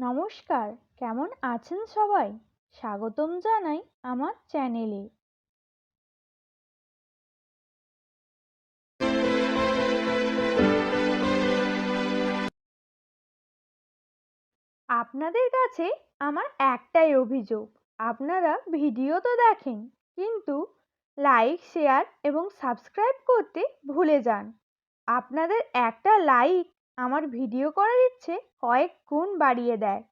নমস্কার, কেমন আছেন সবাই? স্বাগতম জানাই আমার চ্যানেলে। আপনাদের কাছে আমার একটাই অভিযোগ, আপনারা ভিডিও তো দেখেন, কিন্তু লাইক, শেয়ার এবং সাবস্ক্রাইব করতে ভুলে যান। আপনাদের একটা লাইক আমার ভিডিও করার ইচ্ছে কয়েক গুণ বাড়িয়ে দেয়।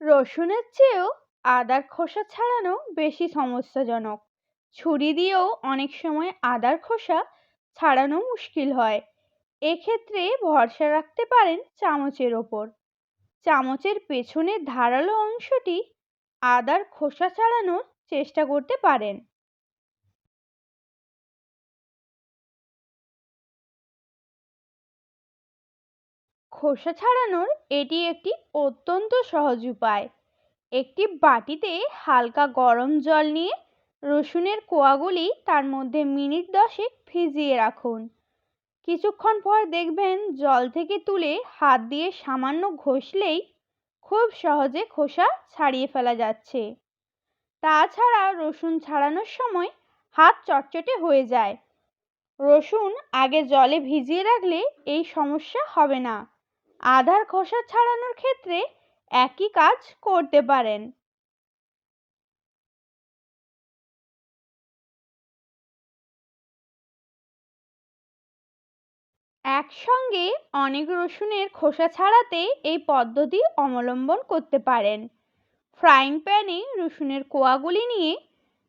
রসুনের চেয়েও আদার খোসা ছাড়ানো বেশি সমস্যাজনক। ছুরি দিয়েও অনেক সময় আদার খোসা ছাড়ানো মুশকিল হয়। এক্ষেত্রে ভরসা রাখতে পারেন চামচের ওপর। চামচের পেছনের ধারালো অংশটি আদার খোসা ছাড়ানোর চেষ্টা করতে পারেন। খোসা ছাড়ানোর এটি একটি অত্যন্ত সহজ উপায়। একটি বাটিতে হালকা গরম জল নিয়ে রসুনের কোয়াগুলি তার মধ্যে মিনিট 10 ভিজিয়ে রাখুন। কিছুক্ষণ পর দেখবেন জল থেকে তুলে হাত দিয়ে সামান্য ঘষলেই খুব সহজে খোসা ছাড়িয়ে ফেলা যাচ্ছে। তাছাড়া রসুন ছাড়ানোর সময় হাত চটচটে হয়ে যায়। রসুন আগে জলে ভিজিয়ে রাখলে এই সমস্যা হবে না। আদার খোসা ছাড়ানোর ক্ষেত্রে একই কাজ করতে পারেন। একসঙ্গে অনেক রসুনের খোসা ছাড়াতে এই পদ্ধতি অবলম্বন করতে পারেন। ফ্রাইং প্যানে রসুনের কোয়াগুলি নিয়ে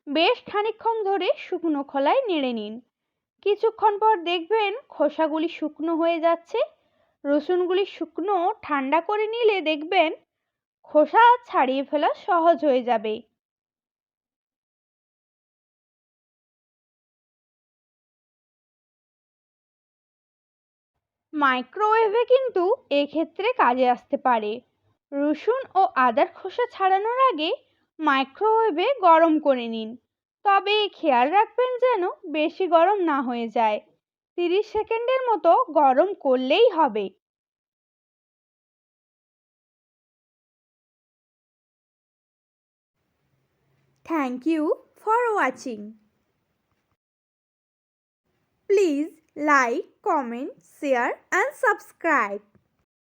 বেশ খানিকক্ষণ ধরে শুকনো খোলায় নেড়ে নিন। কিছুক্ষণ পর দেখবেন খোসাগুলি শুকনো হয়ে যাচ্ছে। রসুনগুলি শুকনো ঠান্ডা করে নিলে দেখবেন খোসা ছাড়িয়ে ফেলা সহজ হয়ে যাবে। মাইক্রোওয়েভে কিন্তু এক্ষেত্রে কাজে আসতে পারে। রসুন ও আদার খোসা ছাড়ানোর আগে মাইক্রোওয়েভে গরম করে নিন। তবে খেয়াল রাখবেন যেন বেশি গরম না হয়ে যায়। 30 সেকেন্ডের মতো গরম করলেই হবে। Thank you for watching. Please like, comment, share and subscribe.